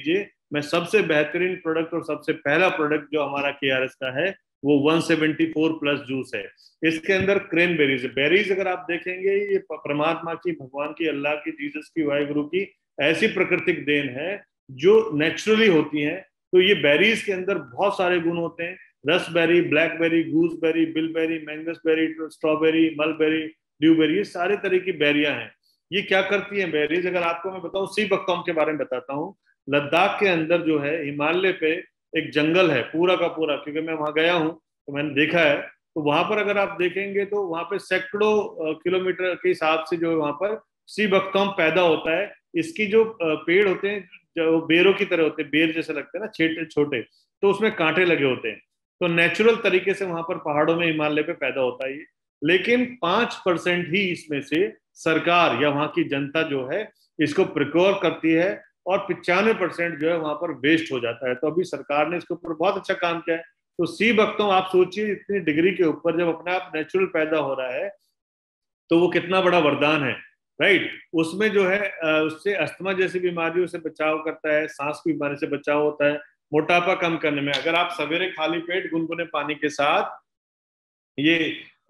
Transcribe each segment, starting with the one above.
लीजिए, मैं सबसे बेहतरीन प्रोडक्ट और सबसे पहला प्रोडक्ट जो हमारा KRS का है वो 174 प्लस जूस है। इसके अंदर क्रेन बेरीज है। बेरीज अगर आप देखेंगे, ये परमात्मा की, भगवान की, अल्लाह की, जीसस की, वाहिगुरु की ऐसी प्राकृतिक देन है जो नेचुरली होती है। तो ये बेरीज के अंदर बहुत सारे गुण होते हैं। रसबेरी, ब्लैकबेरी, गूसबेरी, बिलबेरी, मैंगसबेरी, स्ट्रॉबेरी, मलबेरी, ड्यूबेरी, ये सारे तरह की बेरियां हैं। ये क्या करती हैं बेरीज, अगर आपको मैं बताऊं, सी बकथॉर्न के बारे में बताता हूँ। लद्दाख के अंदर जो है, हिमालय पे एक जंगल है पूरा का पूरा, क्योंकि मैं वहां गया हूँ तो मैंने देखा है। तो वहां पर अगर आप देखेंगे तो वहां पे सैकड़ों किलोमीटर के हिसाब से जो वहां पर सी बकथॉर्न पैदा होता है। इसकी जो पेड़ होते हैं, जो बेरों की तरह होते हैं, बेर जैसे लगते हैं ना, छोटे छोटे, तो उसमें कांटे लगे होते हैं। तो नेचुरल तरीके से वहां पर पहाड़ों में, हिमालय पे पैदा होता है ये। लेकिन 5% ही इसमें से सरकार या वहां की जनता जो है इसको प्रिक्योर करती है, और 95% जो है वहां पर वेस्ट हो जाता है। तो अभी सरकार ने इसके ऊपर बहुत अच्छा काम किया है। तो सी बकथॉर्न आप सोचिए, इतनी डिग्री के ऊपर जब अपने आप नेचुरल पैदा हो रहा है तो वो कितना बड़ा वरदान है, राइट। उसमें जो है उससे अस्थमा जैसी बीमारियों से बचाव करता है, सांस की बीमारी से बचाव होता है, मोटापा कम करने में। अगर आप सवेरे खाली पेट गुनगुने पानी के साथ ये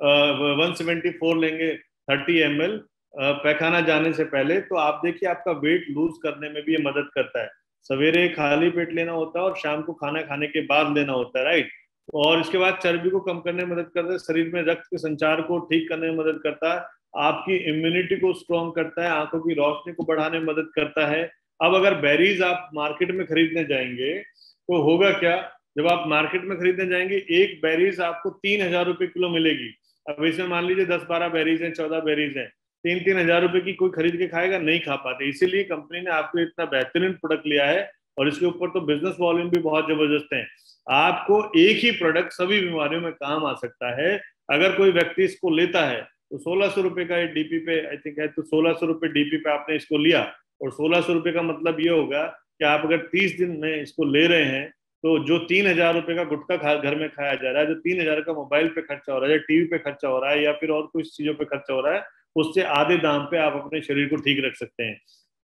174 लेंगे, 30 ml, पैखाना जाने से पहले, तो आप देखिए आपका वेट लूज करने में भी ये मदद करता है। सवेरे खाली पेट लेना होता है और शाम को खाना खाने के बाद लेना होता है, राइट। और इसके बाद चर्बी को कम करने में मदद करता है, शरीर में रक्त के संचार को ठीक करने में मदद करता है, आपकी इम्यूनिटी को स्ट्रॉन्ग करता है, आंखों की रोशनी को बढ़ाने में मदद करता है। अब अगर बेरीज आप मार्केट में खरीदने जाएंगे तो होगा क्या, जब आप मार्केट में खरीदने जाएंगे एक बेरीज आपको 3,000 रुपए किलो मिलेगी। अब इसमें मान लीजिए 10-12 बेरीज हैं, 14 बेरीज हैं, 3,000 रुपए की कोई खरीद के खाएगा, नहीं खा पाते। इसीलिए कंपनी ने आपको इतना बेहतरीन प्रोडक्ट लिया है, और इसके ऊपर तो बिजनेस वॉल्यूम भी बहुत जबरदस्त है। आपको एक ही प्रोडक्ट सभी बीमारियों में काम आ सकता है। अगर कोई व्यक्ति इसको लेता है तो 1,600 रुपए का डीपी पे आई थिंक है, तो 1,600 रुपए डीपी पे आपने इसको लिया, और 1,600 रुपए का मतलब ये होगा कि आप अगर 30 दिन में इसको ले रहे हैं तो जो 3,000 रुपए का गुटखा घर में खाया जा रहा है, जो 3,000 का मोबाइल पे खर्चा हो रहा है, या टीवी पे खर्चा हो रहा है, या फिर और कुछ चीजों पे खर्चा हो रहा है, उससे आधे दाम पे आप अपने शरीर को ठीक रख सकते हैं।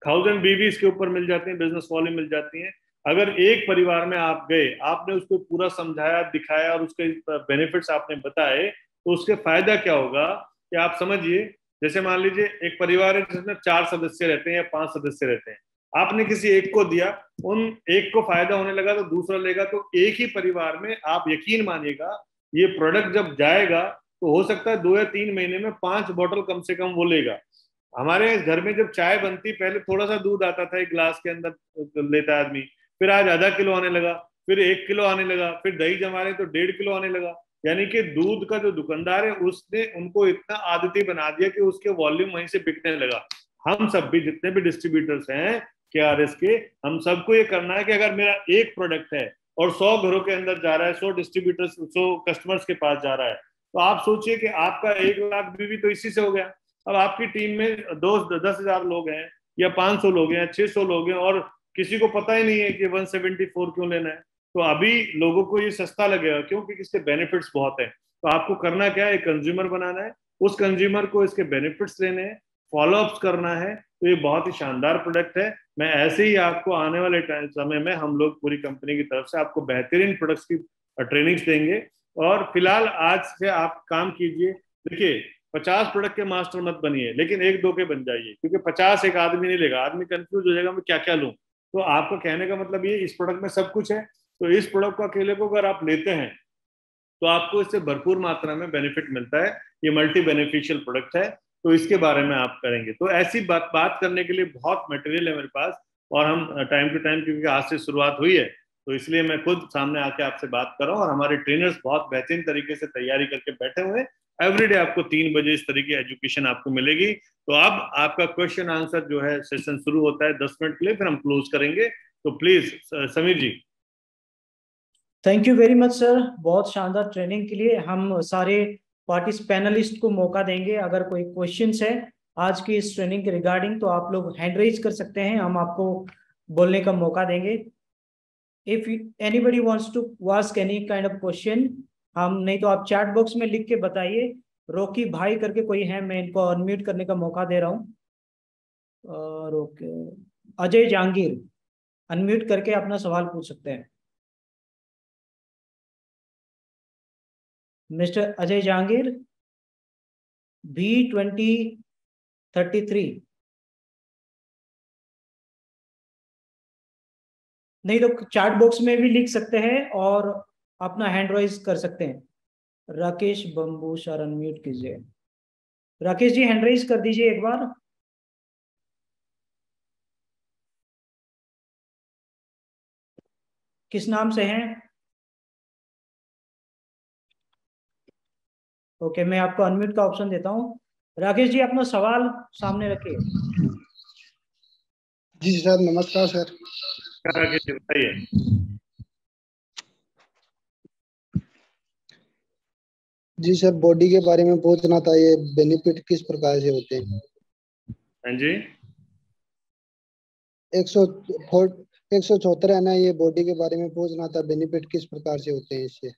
1,000 BV इसके ऊपर मिल जाते हैं, बिजनेस वॉल्यूम मिल जाती है। अगर एक परिवार में आप गए, आपने उसको पूरा समझाया, दिखाया, और उसके बेनिफिट्स आपने बताए, तो उसके फायदा क्या होगा कि आप समझिए, जैसे मान लीजिए एक परिवार है जिसमें 4 सदस्य रहते हैं या 5 सदस्य रहते हैं, आपने किसी एक को दिया, उन एक को फायदा होने लगा तो दूसरा लेगा, तो एक ही परिवार में आप यकीन मानिएगा ये प्रोडक्ट जब जाएगा तो हो सकता है 2 या 3 महीने में 5 बॉटल कम से कम वो लेगा। हमारे घर में जब चाय बनती, पहले थोड़ा सा दूध आता था एक ग्लास के अंदर लेता आदमी, फिर आज आधा किलो आने लगा, फिर 1 किलो आने लगा, फिर दही जमा रहे तो 1.5 किलो आने लगा। यानी कि दूध का जो दुकानदार है उसने उनको इतना आदती बना दिया कि उसके वॉल्यूम वहीं से बिकने लगा। हम सब भी जितने भी डिस्ट्रीब्यूटर्स हैं KRS के, हम सबको ये करना है कि अगर मेरा एक प्रोडक्ट है और 100 घरों के अंदर जा रहा है, 100 डिस्ट्रीब्यूटर्स, 100 कस्टमर्स के पास जा रहा है, तो आप सोचिए कि आपका 1 लाख भी तो इसी से हो गया। अब आपकी टीम में 10,000 लोग हैं, या 500 लोग हैं, या 600 लोग हैं, और किसी को पता ही नहीं है कि 174 क्यों लेना है। तो अभी लोगों को ये सस्ता लगेगा, क्योंकि इसके बेनिफिट्स बहुत है। तो आपको करना क्या है, एक कंज्यूमर बनाना है, उस कंज्यूमर को इसके बेनिफिट्स लेने हैं, फॉलोअप्स करना है। तो ये बहुत ही शानदार प्रोडक्ट है। मैं ऐसे ही आपको आने वाले समय में हम लोग पूरी कंपनी की तरफ से आपको बेहतरीन प्रोडक्ट्स की ट्रेनिंग्स देंगे। और फिलहाल आज से आप काम कीजिए। देखिए, 50 प्रोडक्ट के मास्टर मत बनिए, लेकिन 1-2 के बन जाइए, क्योंकि 50 एक आदमी नहीं लेगा, आदमी कंफ्यूज हो जाएगा मैं क्या क्या लूं। तो आपका कहने का मतलब ये, इस प्रोडक्ट में सब कुछ है, तो इस प्रोडक्ट को अकेले को अगर आप लेते हैं तो आपको इससे भरपूर मात्रा में बेनिफिट मिलता है। ये मल्टी बेनिफिशियल प्रोडक्ट है, तो इसके बारे में आप करेंगे। तो ऐसी बात करने के लिए बहुत मटेरियल है मेरे पास, और हम टाइम टू टाइम, क्योंकि आज से शुरुआत हुई है, तो इसलिए मैं खुद सामने आके आपसे बात कर रहा हूँ। और हमारे ट्रेनर्स बहुत बेहतरीन तरीके से तैयारी करके बैठे हुए हैं। एवरीडे आपको 3 बजे इस तरह की एजुकेशन आपको मिलेगी। तो अब आपका क्वेश्चन आंसर जो है सेशन शुरू होता है 10 मिनट के लिए, फिर हम क्लोज करेंगे। तो please Sameer ji. Thank you very much sir, बहुत शानदार ट्रेनिंग के लिए। हम सारे पैनलिस्ट को मौका देंगे, अगर कोई क्वेश्चंस है आज की इस ट्रेनिंग के रिगार्डिंग तो आप लोग हैंड रेज कर सकते हैं, हम आपको बोलने का मौका देंगे। If anybody wants to ask any kind of question, हम नहीं तो आप चैट बॉक्स में लिख के बताइए। रोकी भाई करके कोई है, मैं इनको अनम्यूट करने का मौका दे रहा हूँ। और ओके, अजय जहांगीर, अनम्यूट करके अपना सवाल पूछ सकते हैं। Mister Ajay Jahangir, B2033। नहीं तो चैट बॉक्स में भी लिख सकते हैं और अपना हैंड राइज कर सकते हैं। राकेश बम्बू सर अनम्यूट कीजिए। राकेश जी हैंड राइज कर दीजिए एक बार। किस नाम से हैं? ओके, मैं आपको अनम्यूट का ऑप्शन देता हूँ। राकेश जी अपना सवाल सामने रखिए। जी सर, नमस्कार सर। राकेश जी बताइए। जी सर, बॉडी के बारे में पूछना था, ये बेनिफिट किस प्रकार से होते हैं? हाँ जी, 174 है ना, ये बॉडी के बारे में पूछना था, बेनिफिट किस प्रकार से होते हैं इससे?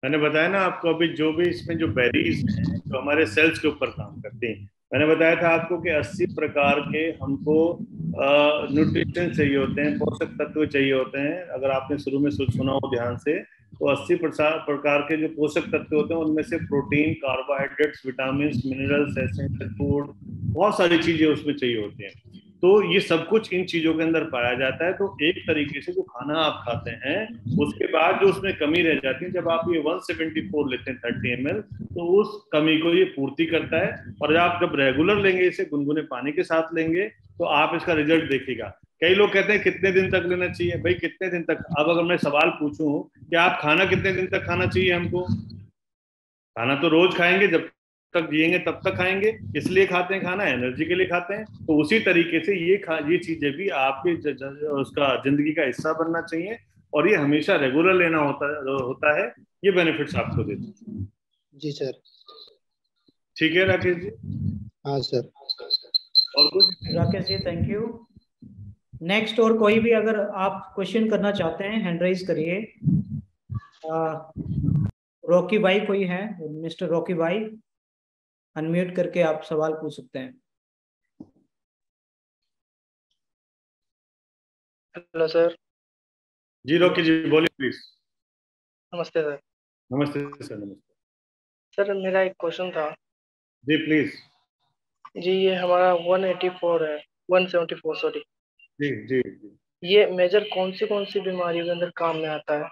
मैंने बताया ना आपको अभी, जो भी इसमें जो बेरीज हैं जो हमारे सेल्स के ऊपर काम करती हैं, मैंने बताया था आपको कि 80 प्रकार के हमको न्यूट्रिशन चाहिए होते हैं, पोषक तत्व चाहिए होते हैं। अगर आपने शुरू में सुना हो ध्यान से, तो 80 प्रकार के जो पोषक तत्व होते हैं उनमें से protein, carbohydrates, vitamin, minerals, essential food, बहुत सारी चीजें उसमें चाहिए होती हैं। तो ये सब कुछ इन चीजों के अंदर पाया जाता है। तो एक तरीके से जो खाना आप खाते हैं उसके बाद जो उसमें कमी रह जाती है, जब आप ये 174 लेते हैं 30 ml, तो उस कमी को ये पूर्ति करता है। और आप जब रेगुलर लेंगे, इसे गुनगुने पानी के साथ लेंगे, तो आप इसका रिजल्ट देखिएगा। कई लोग कहते हैं कितने दिन तक लेना चाहिए? भाई कितने दिन तक? अब अगर मैं सवाल पूछूं कि आप खाना कितने दिन तक खाना चाहिए हमको, खाना तो रोज खाएंगे, जब तक जिएंगे तब तक खाएंगे, इसलिए खाते हैं खाना, एनर्जी के लिए खाते हैं। तो उसी तरीके से ये चीजें भी आपके उसका जिंदगी का हिस्सा बनना चाहिए, और ये हमेशा रेगुलर लेना होता है। ये बेनिफिट्स आपको देते हैं। जी सर। ठीक है राकेश जी? हाँ सर। और कुछ? Rakesh ji thank you. Next और कोई भी अगर आप क्वेश्चन करना चाहते हैं हैंड राइज करिए। रॉकी भाई कोई है? मिस्टर रॉकी भाई अनम्यूट करके आप सवाल पूछ सकते हैं। Hello sir. जी रॉकी जी बोलिए प्लीज। नमस्ते सर। नमस्ते सर। नमस्ते सर, मेरा एक क्वेश्चन था। जी प्लीज। जी, ये हमारा 184 है, 174 सॉरी। जी जी जी। ये मेजर कौन सी बीमारियों के अंदर काम में आता है?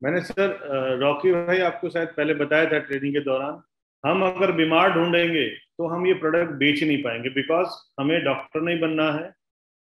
मैंने सर रॉकी भाई आपको शायद पहले बताया था ट्रेनिंग के दौरान, हम अगर बीमार ढूंढेंगे तो हम ये प्रोडक्ट बेच नहीं पाएंगे, बिकॉज हमें डॉक्टर नहीं बनना है,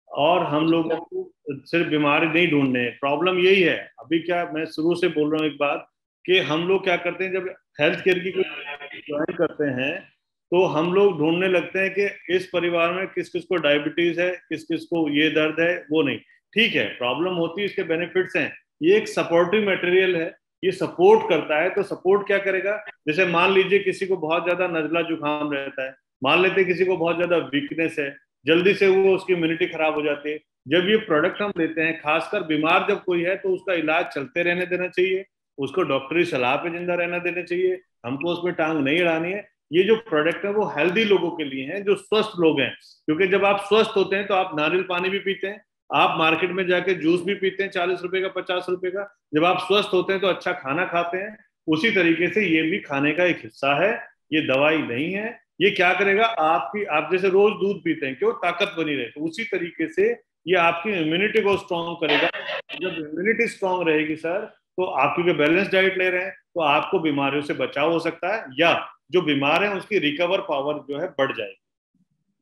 और हम लोगों को सिर्फ बीमारी नहीं ढूंढने हैं। प्रॉब्लम यही है अभी, क्या मैं शुरू से बोल रहा हूँ एक बात, कि हम लोग क्या करते हैं, जब हेल्थ केयर की कोई ज्वाइन करते हैं तो हम लोग ढूंढने लगते हैं कि इस परिवार में किस किस को डायबिटीज है, किस किस को ये दर्द है, वो नहीं। ठीक है, प्रॉब्लम होती है, इसके बेनिफिट्स हैं। ये एक सपोर्टिव मटेरियल है, ये सपोर्ट करता है। तो सपोर्ट क्या करेगा? जैसे मान लीजिए किसी को बहुत ज्यादा नजला जुकाम रहता है, मान लेते किसी को बहुत ज्यादा वीकनेस है, जल्दी से वो उसकी इम्यूनिटी खराब हो जाती है। जब ये प्रोडक्ट हम लेते हैं, खासकर बीमार जब कोई है, तो उसका इलाज चलते रहने देना चाहिए, उसको डॉक्टरी सलाह पे जिंदा रहना देना चाहिए, हमको उसमें टांग नहीं अड़ानी है। ये जो प्रोडक्ट है वो हेल्दी लोगों के लिए हैं, जो स्वस्थ लोग हैं। क्योंकि जब आप स्वस्थ होते हैं तो आप नारियल पानी भी पीते हैं, आप मार्केट में जाके जूस भी पीते हैं 40 रुपए का, 50 रुपए का। जब आप स्वस्थ होते हैं तो अच्छा खाना खाते हैं। उसी तरीके से ये भी खाने का एक हिस्सा है, ये दवाई नहीं है। ये क्या करेगा, आप जैसे रोज दूध पीते हैं, क्यों? ताकत बनी रहे, तो उसी तरीके से ये आपकी इम्यूनिटी को स्ट्रांग करेगा। जब इम्यूनिटी स्ट्रांग रहेगी सर, तो आप क्योंकि बैलेंस डाइट ले रहे हैं, तो आपको बीमारियों से बचाव हो सकता है, या जो बीमार है उसकी रिकवर पावर जो है बढ़ जाएगी।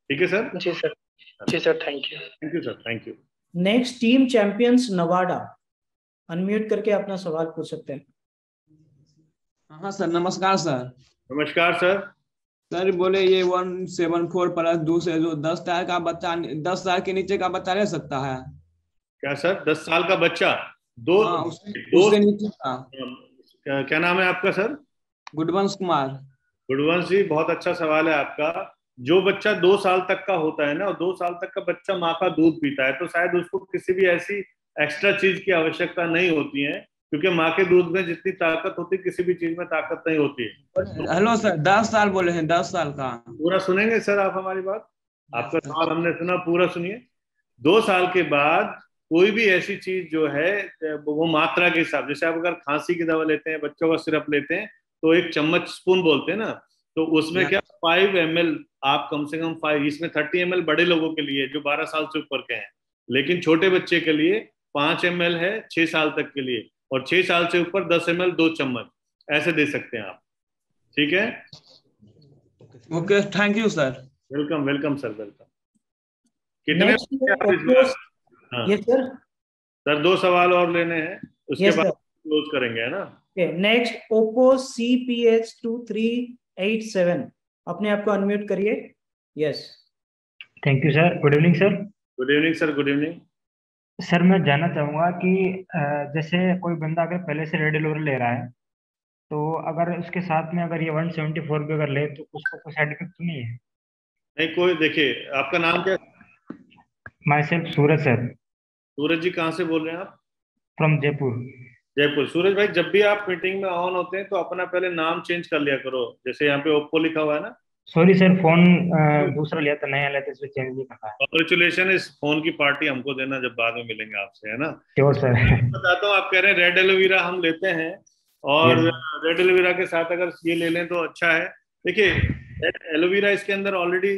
ठीक है सर? जी सर। जी sir, thank you. Thank you sir, thank you. Next team champions Nawada, unmute करके अपना सवाल पूछ सकते हैं। हाँ सर, नमस्कार सर। नमस्कार सर। सर बोले ये 174 प्लस 2 से जो 10 साल का बच्चा, 10 साल के नीचे का बच्चा ले सकता है क्या सर? 10 साल का बच्चा? दो, हाँ, दो उससे नीचे का। क्या नाम है आपका सर? गुडवंश कुमार। गुडवंश जी, बहुत अच्छा सवाल है आपका। जो बच्चा 2 साल तक का होता है ना, 2 साल तक का बच्चा माँ का दूध पीता है, तो शायद उसको किसी भी ऐसी एक्स्ट्रा चीज की आवश्यकता नहीं होती है, क्योंकि माँ के दूध में जितनी ताकत होती है किसी भी चीज में ताकत नहीं होती है। हेलो सर, 10 साल बोले हैं, 10 साल का। पूरा सुनेंगे सर आप हमारी बात? आपका सवाल हमने सुना, पूरा सुनिए। 2 साल के बाद कोई भी ऐसी चीज जो है वो मात्रा के हिसाब, जैसे आप अगर खांसी की दवा लेते हैं, बच्चों का सिरप लेते हैं, तो एक चम्मच स्पून बोलते हैं ना, तो उसमें क्या 5 ml आप कम से कम 5, इसमें 30 ml बड़े लोगों के लिए जो 12 साल से ऊपर के हैं, लेकिन छोटे बच्चे के लिए 5 ml है 6 साल तक के लिए, और 6 साल से ऊपर 10 ml 2 चम्मच ऐसे दे सकते हैं आप। ठीक है, okay, thank you sir. Welcome welcome sir, welcome. कितने हाँ यस सर, सर 2 सवाल और लेने हैं, उसके बाद क्लोज करेंगे, है ना। नेक्स्ट ओप्पो CPH2387, अपने आप को अनम्यूट करिए। Yes, thank you sir. Good evening sir. Good evening sir, good evening. Sir मैं जानना चाहूँगा कि जैसे कोई बंदा अगर पहले से रेड एलोवेरा ले रहा है, तो अगर उसके साथ में अगर ये 174 भी अगर ले तो उसको कोई साइड इफेक्ट तो नहीं है? नहीं कोई, देखिए आपका नाम क्या? My self Suraj sir. सूरज जी कहाँ से बोल रहे हैं आप? फ्रॉम जयपुर। जयपुर। सूरज भाई, जब भी आप मीटिंग में ऑन होते हैं तो अपना पहले नाम चेंज कर लिया करो, जैसे यहाँ पे ओप्पो लिखा हुआ है ना। सॉरी सर, फोन दूसरा लिया था, नया लिया था, इसमें चेंज नहीं करना है। कॉन्ग्रेचुलेशन, इस फोन की पार्टी हमको देना जब बाद में मिलेंगे आपसे, है ना। Sure sir. बताता हूँ, आप कह रहे हैं रेड एलोवेरा हम लेते हैं, और रेड एलोवेरा के साथ अगर ये ले लें तो अच्छा है। देखिए रेड एलोवेरा इसके अंदर ऑलरेडी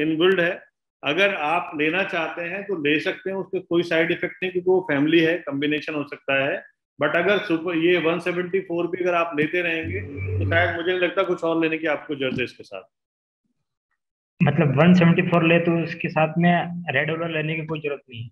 इनबिल्ड है, अगर आप लेना चाहते हैं तो ले सकते हैं, उसके कोई साइड इफेक्ट नहीं, क्योंकि वो फैमिली है, कॉम्बिनेशन हो सकता है। बट अगर सुपर ये 174 भी अगर आप लेते रहेंगे तो शायद मुझे नहीं लगता कुछ और लेने की आपको जरूरत है इसके साथ। मतलब 174 ले तो उसके साथ में रेड एलोवेरा लेने की कोई जरूरत नहीं है?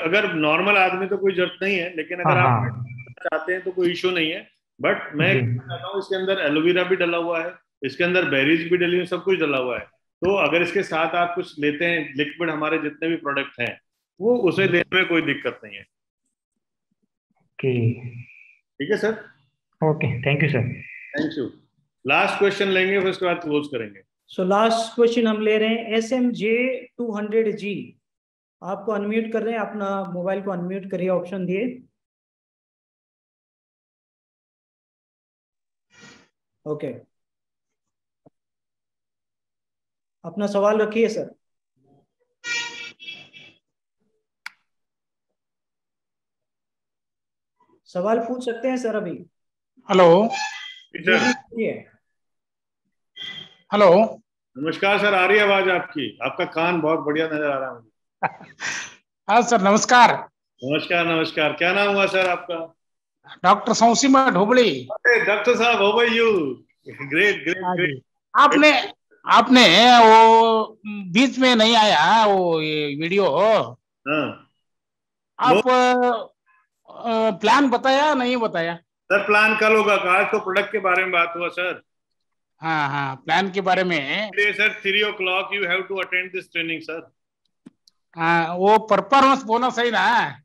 अगर नॉर्मल आदमी तो कोई जरूरत नहीं है, लेकिन अगर आप चाहते हैं तो कोई इशू नहीं है। बट मैं कहता हूँ इसके अंदर एलोवेरा भी डला हुआ है, इसके अंदर बेरीज भी डली हुई, सब कुछ डला हुआ है। तो अगर इसके साथ आप कुछ लेते हैं लिक्विड, हमारे जितने भी प्रोडक्ट हैं वो उसे लेने में कोई दिक्कत नहीं है। ठीक है sir. Okay, thank you sir. Thank you. Last question लेंगे, फिर उसके बाद क्लोज करेंगे। सो लास्ट क्वेश्चन हम ले रहे हैं SMJ200G। आपको अनम्यूट कर रहे हैं, अपना मोबाइल को अनम्यूट करिए, ऑप्शन दिए। ओके, अपना सवाल रखिए सर। सवाल पूछ सकते हैं सर अभी। हेलो। हेलो, नमस्कार सर, आ रही है आवाज आपकी? आपका कान बहुत बढ़िया नजर आ रहा है मुझे। हाँ सर, नमस्कार। नमस्कार नमस्कार। क्या नाम हुआ सर आपका? डॉक्टर सौसीमा ढोबड़ी। डॉक्टर साहब, how are you? Great great great. आपने वो बीच में नहीं आया वो ये वीडियो। आप प्लान बताया नहीं बताया? सर प्लान कल होगा, आज तो प्रोडक्ट के बारे में बात हुआ सर। हाँ हाँ, प्लान के बारे में। Sir 3 o'clock you have to attend this training sir. हाँ, वो परफॉर्मेंस बोनस है ना।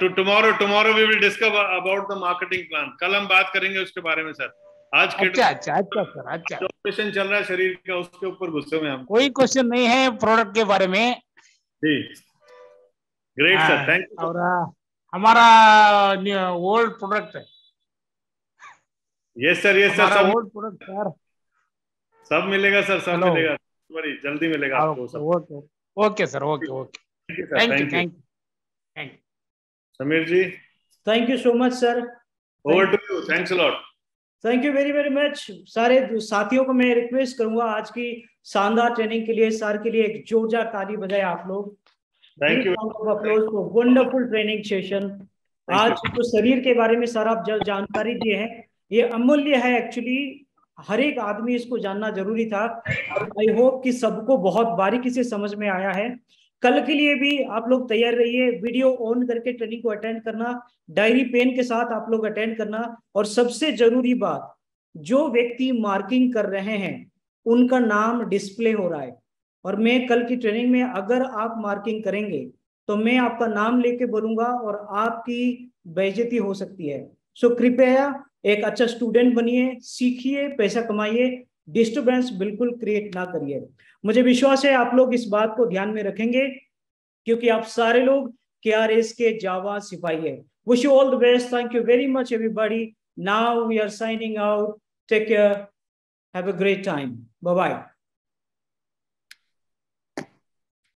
tomorrow we will discuss about the marketing plan. कल हम बात करेंगे उसके बारे में सर। आज के अच्छा सर, अच्छा ऑपरेशन चल रहा है शरीर का, उसके ऊपर गुस्से में हम। कोई क्वेश्चन नहीं है प्रोडक्ट के बारे में जी। Great sir, thank you. और हमारा ओल्ड प्रोडक्ट है। यस सर, यस सर, सब ओल्ड प्रोडक्ट सर, सब मिलेगा सर, सब मिलेगा, बड़ी जल्दी मिलेगा आपको सब। Okay sir, okay thank you. Sameer ji, thank you so much sir. Over to you. Thanks a lot. Thank you very very much. सारे साथियों को मैं रिक्वेस्ट करूंगा आज की शानदार ट्रेनिंग के लिए, सर के लिए एक जोरदार ताली बजाए आप लोग। Thank you. Wonderful training session. आज तो शरीर के बारे में सर आप जो जानकारी दिए हैं ये अमूल्य है, एक्चुअली हर एक आदमी इसको जानना जरूरी था। आई होप कि सबको बहुत बारीकी से समझ में आया है। कल के लिए भी आप लोग तैयार रहिए, वीडियो ऑन करके ट्रेनिंग को अटेंड करना, डायरी पेन के साथ आप लोग अटेंड करना। और सबसे जरूरी बात, जो व्यक्ति मार्किंग कर रहे हैं उनका नाम डिस्प्ले हो रहा है, और मैं कल की ट्रेनिंग में अगर आप मार्किंग करेंगे तो मैं आपका नाम लेके बोलूंगा और आपकी बेइज्जती हो सकती है। सो कृपया एक अच्छा स्टूडेंट बनिए, सीखिए, पैसा कमाइए, डिस्टर्बेंस बिल्कुल क्रिएट ना करिए। मुझे विश्वास है आप लोग इस बात को ध्यान में रखेंगे, क्योंकि आप सारे लोग KRS के जावा सिपाही है। Wish you all the best. Thank you very much everybody. Now we are signing out. Take care, have a great time, bye bye.